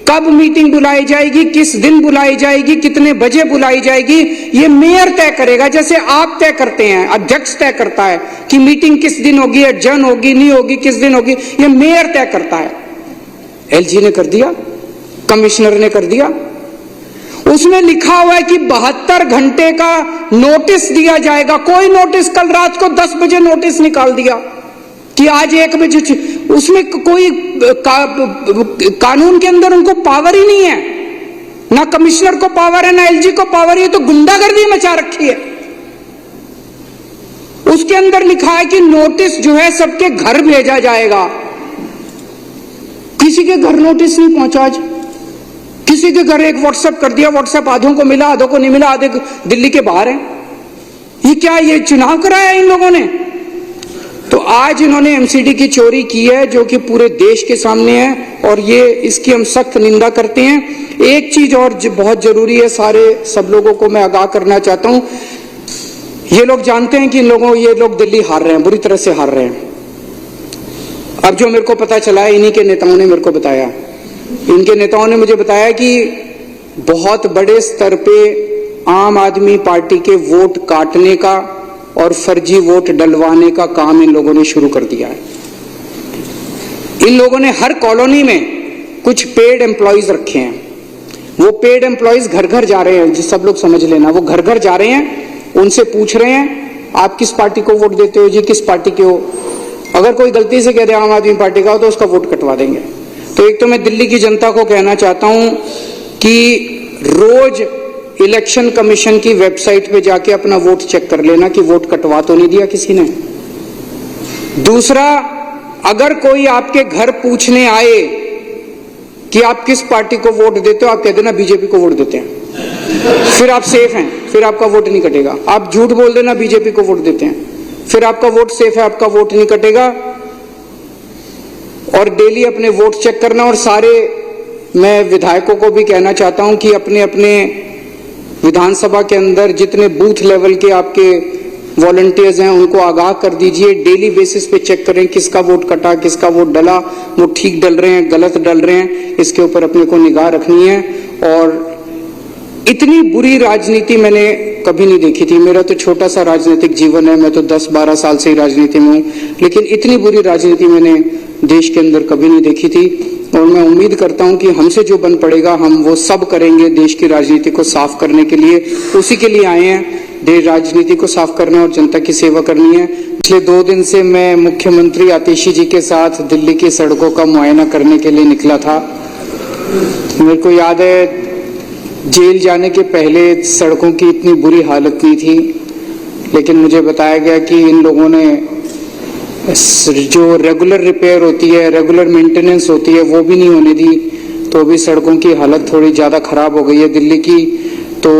[SPEAKER 1] कब मीटिंग बुलाई जाएगी, किस दिन बुलाई जाएगी, कितने बजे बुलाई जाएगी, ये मेयर तय करेगा। जैसे आप तय करते हैं, अध्यक्ष तय करता है कि मीटिंग किस दिन होगी, एडजर्न होगी, नहीं होगी, किस दिन होगी, ये मेयर तय करता है। एलजी ने कर दिया, कमिश्नर ने कर दिया। उसमें लिखा हुआ है कि 72 घंटे का नोटिस दिया जाएगा। कोई नोटिस, कल रात को 10 बजे नोटिस निकाल दिया कि आज 1 बजे, उसमें कोई कानून के अंदर उनको पावर ही नहीं है, ना कमिश्नर को पावर है, ना एलजी को पावर है। तो गुंडागर्दी मचा रखी है। उसके अंदर लिखा है कि नोटिस जो है सबके घर भेजा जाएगा। किसी के घर नोटिस नहीं पहुंचा आज, किसी के घर एक व्हाट्सएप कर दिया, व्हाट्सएप आधों को मिला, आधों को नहीं मिला, आधे दिल्ली के बाहर हैं। ये क्या, ये चुनाव कराया इन लोगों ने? तो आज इन्होंने एमसीडी की चोरी की है जो कि पूरे देश के सामने है और ये इसकी हम सख्त निंदा करते हैं। एक चीज और बहुत जरूरी है, सब लोगों को मैं आगाह करना चाहता हूं। ये लोग जानते हैं कि ये लोग दिल्ली हार रहे हैं, बुरी तरह से हार रहे हैं। अब जो मेरे को पता चला है, इन्हीं के नेताओं ने मेरे को बताया, इनके नेताओं ने मुझे बताया कि बहुत बड़े स्तर पे आम आदमी पार्टी के वोट काटने का और फर्जी वोट डलवाने का काम इन लोगों ने शुरू कर दिया है। इन लोगों ने हर कॉलोनी में कुछ पेड एम्प्लॉइज रखे हैं। वो पेड एम्प्लॉइज घर घर जा रहे हैं, सब लोग समझ लेना, वो घर घर जा रहे हैं, उनसे पूछ रहे हैं आप किस पार्टी को वोट देते हो जी, किस पार्टी के हो। अगर कोई गलती से कह दे आम आदमी पार्टी का हो तो उसका वोट कटवा देंगे। तो एक तो मैं दिल्ली की जनता को कहना चाहता हूं कि रोज इलेक्शन कमीशन की वेबसाइट पे जाके अपना वोट चेक कर लेना कि वोट कटवा तो नहीं दिया किसी ने। दूसरा, अगर कोई आपके घर पूछने आए कि आप किस पार्टी को वोट देते हो, आप कह देना बीजेपी को वोट देते हैं, फिर आप सेफ हैं, फिर आपका वोट नहीं कटेगा। आप झूठ बोल देना बीजेपी को वोट देते हैं, फिर आपका वोट सेफ है, आपका वोट नहीं कटेगा। और डेली अपने वोट चेक करना। और सारे मैं विधायकों को भी कहना चाहता हूं कि अपने अपने विधानसभा के अंदर जितने बूथ लेवल के आपके वॉलंटियर्स हैं उनको आगाह कर दीजिए, डेली बेसिस पे चेक करें किसका वोट कटा, किसका वोट डला, वो ठीक डल रहे हैं, गलत डल रहे हैं, इसके ऊपर अपने को निगाह रखनी है। और इतनी बुरी राजनीति मैंने कभी नहीं देखी थी। मेरा तो छोटा सा राजनीतिक जीवन है, मैं तो 10-12 साल से ही राजनीति में हूं, लेकिन इतनी बुरी राजनीति मैंने देश के अंदर कभी नहीं देखी थी। और मैं उम्मीद करता हूं कि हमसे जो बन पड़ेगा हम वो सब करेंगे देश की राजनीति को साफ करने के लिए। उसी के लिए आए हैं, देश राजनीति को साफ करना और जनता की सेवा करनी है। पिछले 2 दिन से मैं मुख्यमंत्री आतिशी जी के साथ दिल्ली की सड़कों का मुआयना करने के लिए निकला था। मेरे को याद है जेल जाने के पहले सड़कों की इतनी बुरी हालत नहीं थी, लेकिन मुझे बताया गया कि इन लोगों ने जो रेगुलर रिपेयर होती है, रेगुलर मेंटेनेंस होती है, वो भी नहीं होने दी। तो अभी सड़कों की हालत थोड़ी ज़्यादा खराब हो गई है दिल्ली की। तो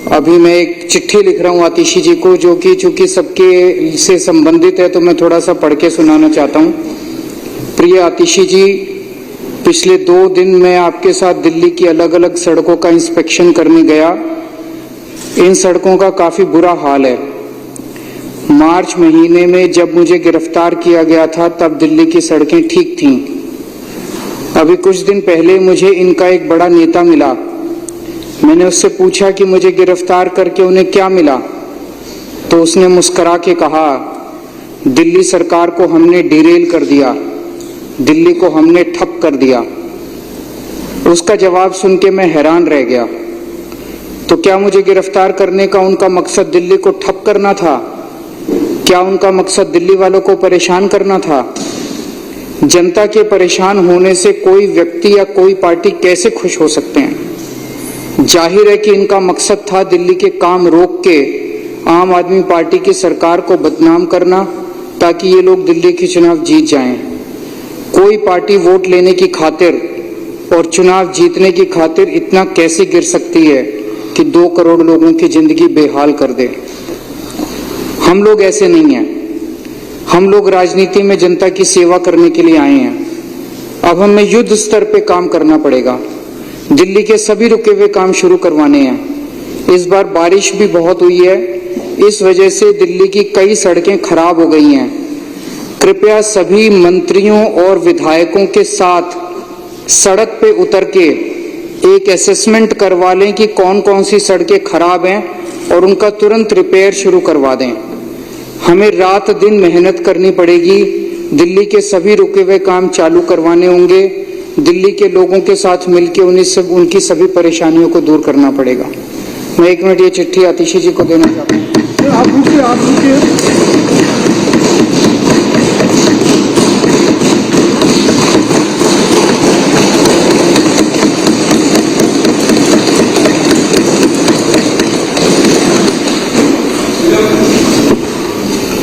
[SPEAKER 1] अभी मैं एक चिट्ठी लिख रहा हूं आतिशी जी को, जो कि चूंकि सबके से संबंधित है, तो मैं थोड़ा सा पढ़ के सुनाना चाहता हूं। प्रिय आतिशी जी, पिछले 2 दिन मैं आपके साथ दिल्ली की अलग अलग सड़कों का इंस्पेक्शन करने गया। इन सड़कों का काफी बुरा हाल है। मार्च महीने में जब मुझे गिरफ्तार किया गया था, तब दिल्ली की सड़कें ठीक थीं। अभी कुछ दिन पहले मुझे इनका एक बड़ा नेता मिला। मैंने उससे पूछा कि मुझे गिरफ्तार करके उन्हें क्या मिला, तो उसने मुस्कुरा के कहा, दिल्ली सरकार को हमने डिरेल कर दिया, दिल्ली को हमने ठप कर दिया। उसका जवाब सुन के मैं हैरान रह गया। तो क्या मुझे गिरफ्तार करने का उनका मकसद दिल्ली को ठप करना था? क्या उनका मकसद दिल्ली वालों को परेशान करना था? जनता के परेशान होने से कोई व्यक्ति या कोई पार्टी कैसे खुश हो सकते हैं? जाहिर है कि इनका मकसद था दिल्ली के काम रोक के आम आदमी पार्टी की सरकार को बदनाम करना, ताकि ये लोग दिल्ली के चुनाव जीत जाएं। कोई पार्टी वोट लेने की खातिर और चुनाव जीतने की खातिर इतना कैसे गिर सकती है कि 2 करोड़ लोगों की जिंदगी बेहाल कर दे? हम लोग ऐसे नहीं हैं। हम लोग राजनीति में जनता की सेवा करने के लिए आए हैं। अब हमें युद्ध स्तर पे काम करना पड़ेगा। दिल्ली के सभी रुके हुए काम शुरू करवाने हैं। इस बार बारिश भी बहुत हुई है, इस वजह से दिल्ली की कई सड़कें खराब हो गई हैं। कृपया सभी मंत्रियों और विधायकों के साथ सड़क पे उतर के एक असेसमेंट करवा लें कि कौन कौन सी सड़कें खराब हैं और उनका तुरंत रिपेयर शुरू करवा दें। हमें रात दिन मेहनत करनी पड़ेगी। दिल्ली के सभी रुके हुए काम चालू करवाने होंगे। दिल्ली के लोगों के साथ मिलकर उनकी सभी परेशानियों को दूर करना पड़ेगा। मैं 1 मिनट ये चिट्ठी आतिशी जी को देना चाहता हूँ।
[SPEAKER 2] आप रुकिए।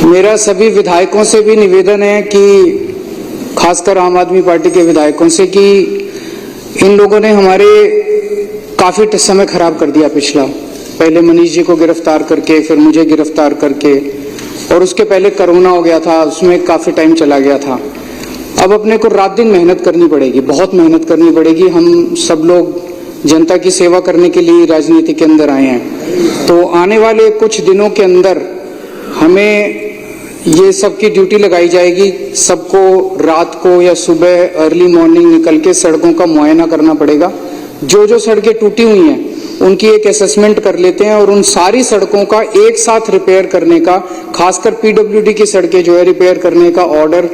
[SPEAKER 1] मेरा सभी विधायकों से भी निवेदन है कि खासकर आम आदमी पार्टी के विधायकों से, कि इन लोगों ने हमारे काफी समय खराब कर दिया पिछला। पहले मनीष जी को गिरफ्तार करके, फिर मुझे गिरफ्तार करके, और उसके पहले कोरोना हो गया था, उसमें काफी टाइम चला गया था। अब अपने को रात दिन मेहनत करनी पड़ेगी, बहुत मेहनत करनी पड़ेगी। हम सब लोग जनता की सेवा करने के लिए राजनीति के अंदर आए हैं। तो आने वाले कुछ दिनों के अंदर हमें ये सबकी ड्यूटी लगाई जाएगी। सबको रात को या सुबह अर्ली मॉर्निंग निकल के सड़कों का मुआयना करना पड़ेगा। जो जो सड़कें टूटी हुई हैं उनकी एक असेसमेंट कर लेते हैं और उन सारी सड़कों का एक साथ रिपेयर करने का, खासकर पीडब्ल्यूडी की सड़कें जो है रिपेयर करने का ऑर्डर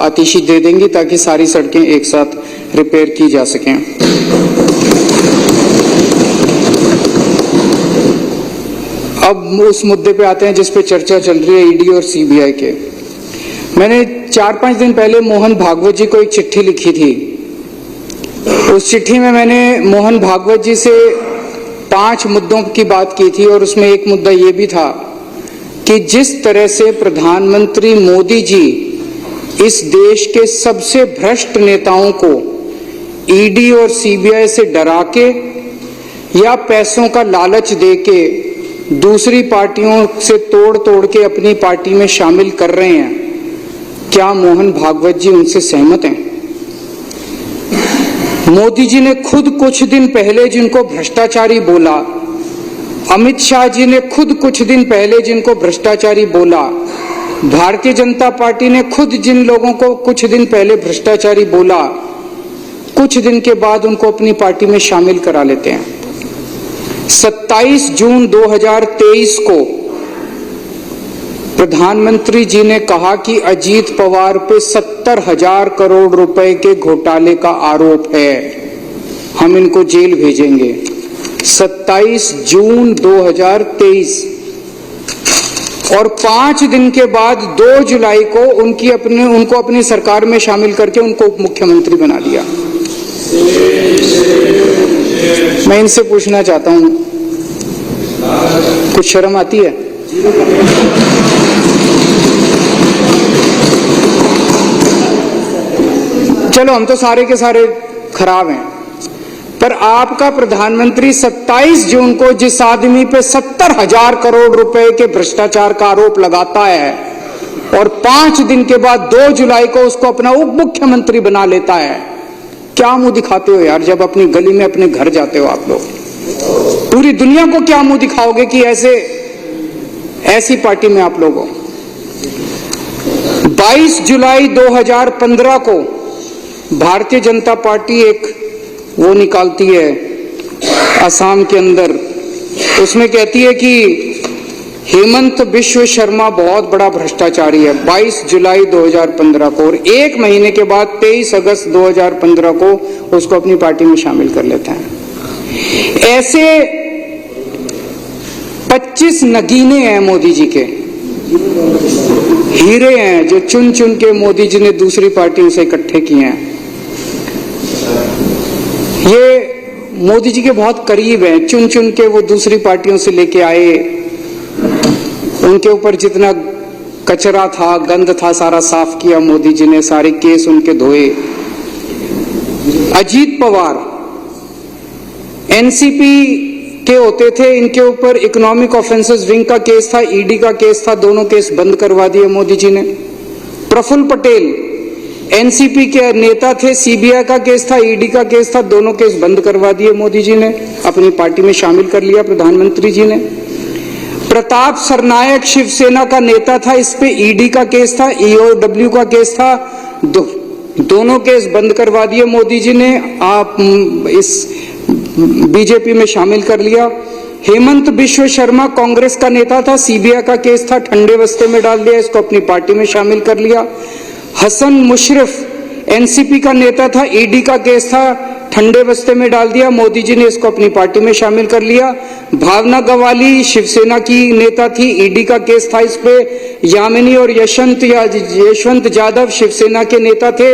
[SPEAKER 1] आतिशी दे देंगी, ताकि सारी सड़कें एक साथ रिपेयर की जा सकें। अब उस मुद्दे पे आते हैं जिस पे चर्चा चल रही है, ईडी और सीबीआई के। मैंने 4-5 दिन पहले मोहन भागवत जी को एक चिट्ठी लिखी थी। उस चिट्ठी में मैंने मोहन भागवत जी से 5 मुद्दों की बात की थी, और उसमें एक मुद्दा ये भी था कि जिस तरह से प्रधानमंत्री मोदी जी इस देश के सबसे भ्रष्ट नेताओं को ईडी और सीबीआई से डरा के या पैसों का लालच दे के दूसरी पार्टियों से तोड़ के अपनी पार्टी में शामिल कर रहे हैं, क्या मोहन भागवत जी उनसे सहमत हैं? मोदी जी ने खुद कुछ दिन पहले जिनको भ्रष्टाचारी बोला, अमित शाह जी ने खुद कुछ दिन पहले जिनको भ्रष्टाचारी बोला, भारतीय जनता पार्टी ने खुद जिन लोगों को कुछ दिन पहले भ्रष्टाचारी बोला, कुछ दिन के बाद उनको अपनी पार्टी में शामिल करा लेते हैं। 27 जून 2023 को प्रधानमंत्री जी ने कहा कि अजीत पवार पे 70,000 करोड़ रुपए के घोटाले का आरोप है, हम इनको जेल भेजेंगे। 27 जून 2023, और 5 दिन के बाद 2 जुलाई को उनको अपनी सरकार में शामिल करके उनको उप मुख्यमंत्री बना दिया। मैं इनसे पूछना चाहता हूं, कुछ शर्म आती है? चलो हम तो सारे के सारे खराब हैं, पर आपका प्रधानमंत्री 27 जून को जिस आदमी पे 70,000 करोड़ रुपए के भ्रष्टाचार का आरोप लगाता है और 5 दिन के बाद 2 जुलाई को उसको अपना उप मुख्यमंत्री बना लेता है, क्या मुंह दिखाते हो यार? जब अपनी गली में अपने घर जाते हो आप लोग, पूरी दुनिया को क्या मुंह दिखाओगे कि ऐसी पार्टी में आप लोग हो? 22 जुलाई 2015 को भारतीय जनता पार्टी एक वो निकालती है असम के अंदर, उसमें कहती है कि हेमंत बिश्व शर्मा बहुत बड़ा भ्रष्टाचारी है। 22 जुलाई 2015 को, और 1 महीने के बाद 23 अगस्त 2015 को उसको अपनी पार्टी में शामिल कर लेते हैं। ऐसे 25 नगीने हैं मोदी जी के, हीरे हैं जो चुन चुन के मोदी जी ने दूसरी पार्टियों से इकट्ठे किए हैं। ये मोदी जी के बहुत करीब हैं, चुन चुन के वो दूसरी पार्टियों से लेके आए, उनके ऊपर जितना कचरा था, गंद था, सारा साफ किया मोदी जी ने, सारे केस उनके धोए। अजीत पवार एनसीपी के होते थे, इनके ऊपर इकोनॉमिक ऑफेंसेस विंग का केस था, ईडी का केस था, दोनों केस बंद करवा दिए मोदी जी ने। प्रफुल्ल पटेल एनसीपी के नेता थे, सीबीआई का केस था, ईडी का केस था, दोनों केस बंद करवा दिए मोदी जी ने, अपनी पार्टी में शामिल कर लिया प्रधानमंत्री जी ने। प्रताप सरनायक शिवसेना का नेता था, इस पे ईडी का केस था, ईओडब्ल्यू का केस था, दोनों केस बंद करवा दिए मोदी जी ने, आप इस बीजेपी में शामिल कर लिया। हेमंत बिश्व शर्मा कांग्रेस का नेता था, सीबीआई का केस था, ठंडे बस्ते में डाल दिया, इसको अपनी पार्टी में शामिल कर लिया। हसन मुशर्रफ एनसीपी का नेता था, ईडी का केस था, ठंडे बस्ते में डाल दिया, मोदी जी ने इसको अपनी पार्टी में शामिल कर लिया। भावना गवाली शिवसेना की नेता थी, ईडी का केस था इस पे। यामिनी और यशवंत जाधव शिवसेना के नेता थे,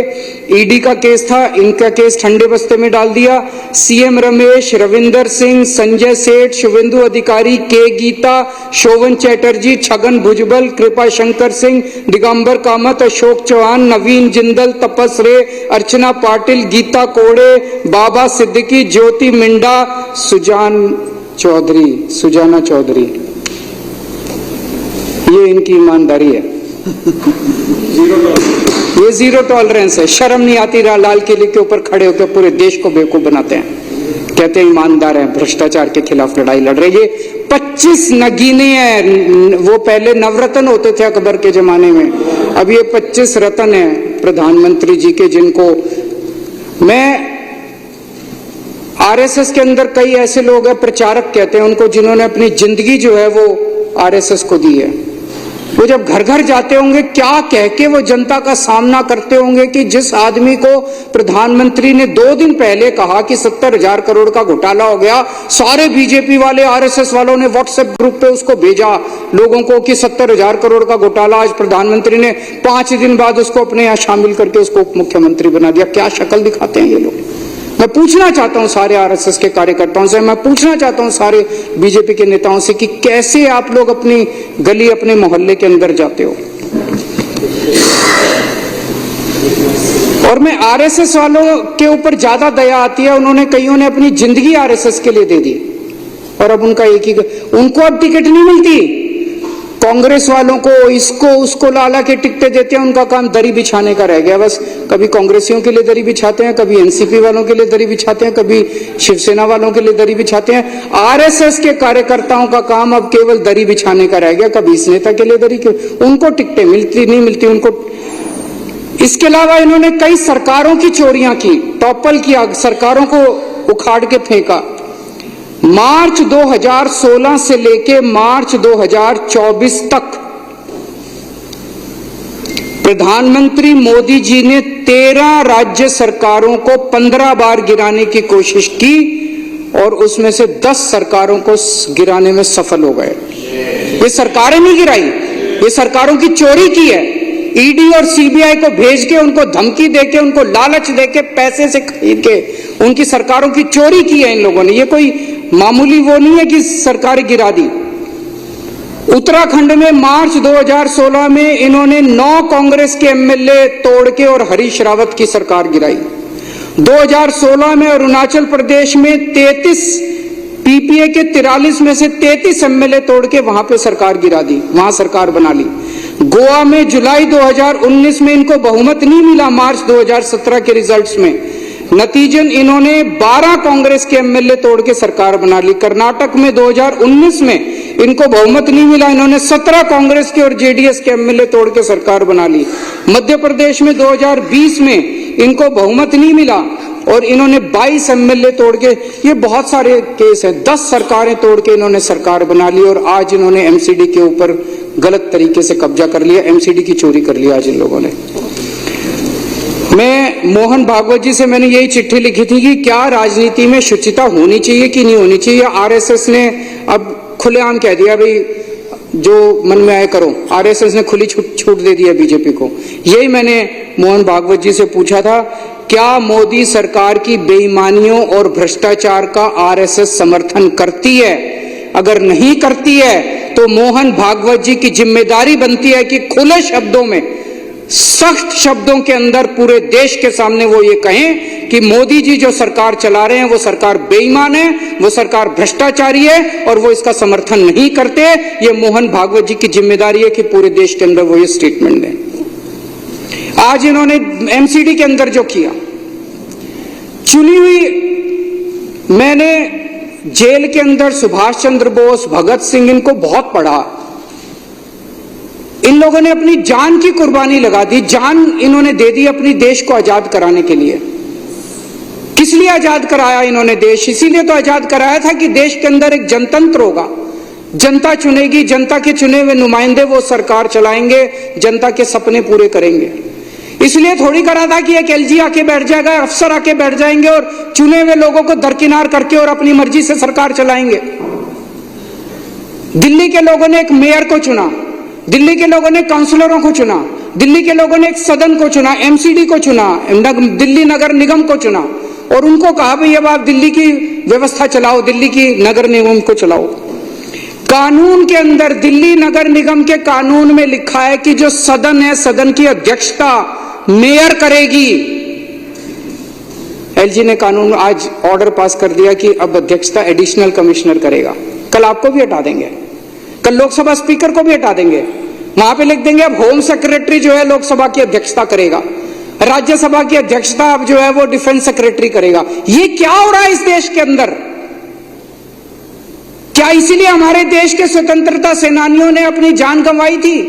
[SPEAKER 1] ईडी का केस था, इनका केस ठंडे बस्ते में डाल दिया। सीएम रमेश, रविंदर सिंह, संजय सेठ, शुभेंदु अधिकारी, के गीता, शोभन चैटर्जी, छगन भुजबल, कृपा शंकर सिंह, दिगंबर कामत, अशोक चौहान, नवीन जिंदल, तपस रे, अर्चना पाटिल, गीता कोड़े, बाबा सिद्दीकी, ज्योति मिंडा, सुजाना चौधरी, ये इनकी ईमानदारी है। ये जीरो टॉलरेंस है। शर्म नहीं आती लाल किले के ऊपर खड़े होकर पूरे देश को बेवकूफ बनाते हैं, कहते हैं ईमानदार हैं, भ्रष्टाचार के खिलाफ लड़ाई लड़ रहे। ये 25 नगीने हैं, वो पहले नवरत्न होते थे अकबर के जमाने में, अब ये 25 रत्न हैं प्रधानमंत्री जी के, जिनको मैं आरएसएस के अंदर कई ऐसे लोग हैं, प्रचारक कहते हैं उनको, जिन्होंने अपनी जिंदगी जो है वो आरएसएस को दी है। वो जब घर घर जाते होंगे, क्या कह के वो जनता का सामना करते होंगे कि जिस आदमी को प्रधानमंत्री ने 2 दिन पहले कहा कि 70,000 करोड़ का घोटाला हो गया, सारे बीजेपी वाले आरएसएस वालों ने व्हाट्सएप ग्रुप पे उसको भेजा लोगों को कि 70,000 करोड़ का घोटाला, आज प्रधानमंत्री ने 5 दिन बाद उसको अपने यहाँ शामिल करके उसको उप मुख्यमंत्री बना दिया। क्या शक्ल दिखाते हैं ये लोग? मैं पूछना चाहता हूं सारे आरएसएस के कार्यकर्ताओं से, मैं पूछना चाहता हूं सारे बीजेपी के नेताओं से कि कैसे आप लोग अपनी गली, अपने मोहल्ले के अंदर जाते हो? और मैं आरएसएस वालों के ऊपर ज्यादा दया आती है, उन्होंने कईयों ने अपनी जिंदगी आरएसएस के लिए दे दी और अब उनका एक ही, उनको अब टिकट नहीं मिलती। कांग्रेस वालों को इसको उसको लाला के टिकटें देते हैं, उनका काम दरी बिछाने का रह गया बस। कभी कांग्रेसियों के लिए दरी बिछाते हैं, कभी एनसीपी वालों के लिए दरी बिछाते हैं, कभी शिवसेना वालों के लिए दरी बिछाते हैं। आरएसएस के कार्यकर्ताओं का काम अब केवल दरी बिछाने का रह गया, कभी इस नेता के लिए दरी के, उनको टिकटें मिलती नहीं मिलती उनको। इसके अलावा इन्होंने कई सरकारों की चोरियां की, टॉपल किया, सरकारों को उखाड़ के फेंका। मार्च 2016 से लेके मार्च 2024 तक प्रधानमंत्री मोदी जी ने 13 राज्य सरकारों को 15 बार गिराने की कोशिश की और उसमें से 10 सरकारों को गिराने में सफल हो गए। ये सरकारें नहीं गिराई, ये सरकारों की चोरी की है। ईडी और सीबीआई को भेज के, उनको धमकी देके, उनको लालच देके, पैसे से खरीद के उनकी सरकारों की चोरी की है इन लोगों ने। ये कोई मामूली वो नहीं है कि सरकार गिरा दी। उत्तराखंड में मार्च 2016 में इन्होंने 9 कांग्रेस के एमएलए तोड़ के और हरीश रावत की सरकार गिराई। 2016 में अरुणाचल प्रदेश में 33 पीपीए के 43 में से 33 एमएलए तोड़ के वहां पे सरकार गिरा दी, वहां सरकार बना ली। गोवा में जुलाई 2019 में इनको बहुमत नहीं मिला, मार्च 2017 के रिजल्ट्स में, नतीजन इन्होंने 12 कांग्रेस के एमएलए तोड़ के सरकार बना ली। कर्नाटक में 2019 में इनको बहुमत नहीं मिला, इन्होंने 17 कांग्रेस के और जेडीएस के एमएलए तोड़ के सरकार बना ली। मध्य प्रदेश में 2020 में इनको बहुमत नहीं मिला और इन्होंने 22 एमएलए तोड़ के, ये बहुत सारे केस हैं, 10 सरकारें तोड़ के इन्होंने सरकार बना ली और आज इन्होंने एमसीडी के ऊपर गलत तरीके से कब्जा कर लिया, एमसीडी की चोरी कर लिया आज इन लोगों ने। मैं मोहन भागवत जी से मैंने यही चिट्ठी लिखी थी कि क्या राजनीति में शुचिता होनी चाहिए कि नहीं होनी चाहिए। आरएसएस ने अब खुलेआम कह दिया भाई जो मन में आए करो, आरएसएस ने खुली छूट दे दिया बीजेपी को। यही मैंने मोहन भागवत जी से पूछा था, क्या मोदी सरकार की बेईमानियों और भ्रष्टाचार का आरएसएस समर्थन करती है? अगर नहीं करती है तो मोहन भागवत जी की जिम्मेदारी बनती है कि खुले शब्दों में, सख्त शब्दों के अंदर पूरे देश के सामने वो ये कहें कि मोदी जी जो सरकार चला रहे हैं वो सरकार बेईमान है, वो सरकार भ्रष्टाचारी है और वो इसका समर्थन नहीं करते। ये मोहन भागवत जी की जिम्मेदारी है कि पूरे देश के अंदर वो ये स्टेटमेंट दें। आज इन्होंने एमसीडी के अंदर जो किया, चुनी हुई, मैंने जेल के अंदर सुभाष चंद्र बोस, भगत सिंह, इनको बहुत पढ़ा। इन लोगों ने अपनी जान की कुर्बानी लगा दी, जान इन्होंने दे दी अपनी देश को आजाद कराने के लिए। किस लिए आजाद कराया इन्होंने देश? इसीलिए तो आजाद कराया था कि देश के अंदर एक जनतंत्र होगा, जनता चुनेगी, जनता के चुने हुए नुमाइंदे वो सरकार चलाएंगे, जनता के सपने पूरे करेंगे। इसलिए थोड़ी करा था कि एक एलजी आके बैठ जाएगा, अफसर आके बैठ जाएंगे और चुने हुए लोगों को दरकिनार करके और अपनी मर्जी से सरकार चलाएंगे। दिल्ली के लोगों ने एक मेयर को चुना, दिल्ली के लोगों ने काउंसलरों को चुना, दिल्ली के लोगों ने एक सदन को चुना, एमसीडी को चुना, दिल्ली नगर निगम को चुना और उनको कहा भाई अब आप दिल्ली की व्यवस्था चलाओ, दिल्ली की नगर निगम को चलाओ। कानून के अंदर, दिल्ली नगर निगम के कानून में लिखा है कि जो सदन है, सदन की अध्यक्षता मेयर करेगी। एलजी ने कानून आज ऑर्डर पास कर दिया कि अब अध्यक्षता एडिशनल कमिश्नर करेगा। कल आपको भी हटा देंगे, कल लोकसभा स्पीकर को भी हटा देंगे, वहां पे लिख देंगे अब होम सेक्रेटरी जो है लोकसभा की अध्यक्षता करेगा, राज्यसभा की अध्यक्षता अब जो है वो डिफेंस सेक्रेटरी करेगा। ये क्या हो रहा है इस देश के अंदर? क्या इसीलिए हमारे देश के स्वतंत्रता सेनानियों ने अपनी जान गंवाई थी?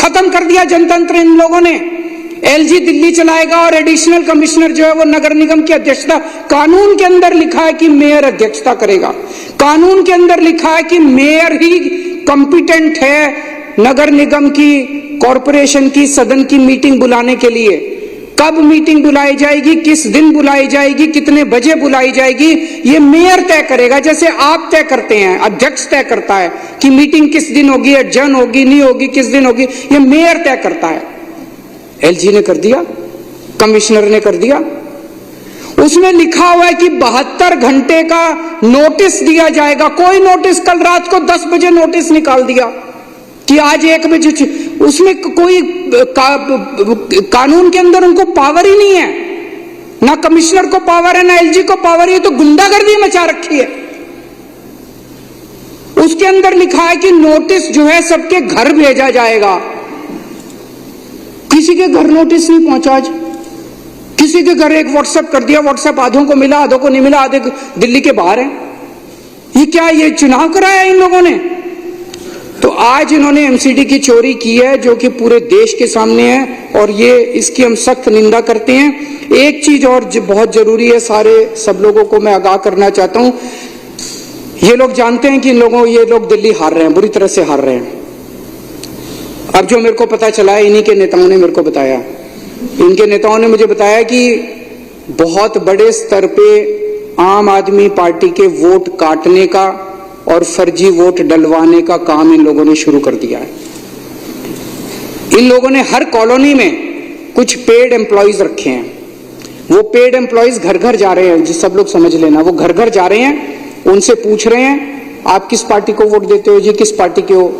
[SPEAKER 1] खत्म कर दिया जनतंत्र इन लोगों ने। एलजी दिल्ली चलाएगा और एडिशनल कमिश्नर जो है वो नगर निगम की अध्यक्षता, कानून के अंदर लिखा है कि मेयर अध्यक्षता करेगा, कानून के अंदर लिखा है कि मेयर ही कॉम्पिटेंट है नगर निगम की, कॉरपोरेशन की सदन की मीटिंग बुलाने के लिए। कब मीटिंग बुलाई जाएगी, किस दिन बुलाई जाएगी, कितने बजे बुलाई जाएगी, ये मेयर तय करेगा। जैसे आप तय करते हैं, अध्यक्ष तय करता है कि मीटिंग किस दिन होगी, एडजर्न होगी, नहीं होगी, किस दिन होगी, ये मेयर तय करता है। एलजी ने कर दिया, कमिश्नर ने कर दिया। उसमें लिखा हुआ है कि 72 घंटे का नोटिस दिया जाएगा। कोई नोटिस, कल रात को 10 बजे नोटिस निकाल दिया कि आज 1 बजे, उसमें कोई कानून के अंदर उनको पावर ही नहीं है, ना कमिश्नर को पावर है, ना एलजी को पावर है, तो गुंडागर्दी मचा रखी है। उसके अंदर लिखा है कि नोटिस जो है सबके घर भेजा जाएगा। किसी के घर नोटिस नहीं पहुंचा आज, किसी के घर एक व्हाट्सएप कर दिया, व्हाट्सएप आधों को मिला, आधों को नहीं मिला, आधे दिल्ली के बाहर है। ये क्या, ये चुनाव कराया इन लोगों ने? तो आज इन्होंने एमसीडी की चोरी की है जो कि पूरे देश के सामने है और ये इसकी हम सख्त निंदा करते हैं। एक चीज और बहुत जरूरी है, सब लोगों को मैं आगाह करना चाहता हूं। ये लोग जानते हैं कि ये लोग दिल्ली हार रहे हैं, बुरी तरह से हार रहे हैं। अब जो मेरे को पता चला है, इन्हीं के नेताओं ने मेरे को बताया, इनके नेताओं ने मुझे बताया कि बहुत बड़े स्तर पे आम आदमी पार्टी के वोट काटने का और फर्जी वोट डलवाने का काम इन लोगों ने शुरू कर दिया है। इन लोगों ने हर कॉलोनी में कुछ पेड एम्प्लॉइज रखे हैं। वो पेड एम्प्लॉइज घर घर जा रहे हैं, जो सब लोग समझ लेना, वो घर घर जा रहे हैं, उनसे पूछ रहे हैं आप किस पार्टी को वोट देते हो जी, किस पार्टी के हो।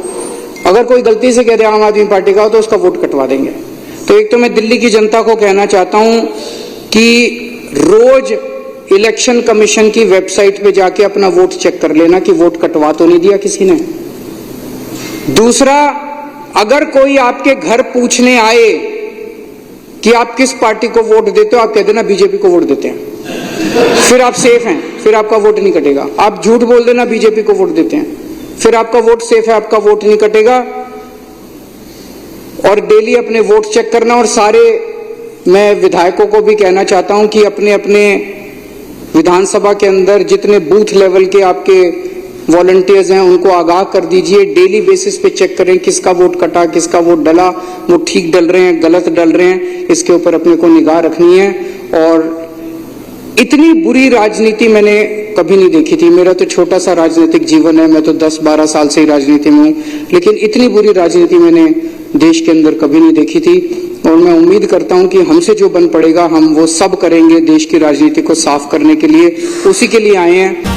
[SPEAKER 1] अगर कोई गलती से कह दे आम आदमी पार्टी का हो तो उसका वोट कटवा देंगे। तो एक तो मैं दिल्ली की जनता को कहना चाहता हूं कि रोज इलेक्शन कमीशन की वेबसाइट पे जाके अपना वोट चेक कर लेना कि वोट कटवा तो नहीं दिया किसी ने। दूसरा, अगर कोई आपके घर पूछने आए कि आप किस पार्टी को वोट देते हो, आप कह देना बीजेपी को वोट देते हैं, फिर आप सेफ हैं, फिर आपका वोट नहीं कटेगा। आप झूठ बोल देना बीजेपी को वोट देते हैं, फिर आपका वोट सेफ है, आपका वोट नहीं कटेगा। और डेली अपने वोट चेक करना। और सारे मैं विधायकों को भी कहना चाहता हूं कि अपने अपने विधानसभा के अंदर जितने बूथ लेवल के आपके वॉलंटियर्स हैं उनको आगाह कर दीजिए, डेली बेसिस पे चेक करें किसका वोट कटा, किसका वोट डला, वो ठीक डल रहे हैं, गलत डल रहे हैं, इसके ऊपर अपने को निगाह रखनी है। और इतनी बुरी राजनीति मैंने कभी नहीं देखी थी। मेरा तो छोटा सा राजनीतिक जीवन है, मैं तो 10-12 साल से ही राजनीति में हूं, लेकिन इतनी बुरी राजनीति मैंने देश के अंदर कभी नहीं देखी थी। और मैं उम्मीद करता हूं कि हमसे जो बन पड़ेगा हम वो सब करेंगे देश की राजनीति को साफ करने के लिए, उसी के लिए आए हैं।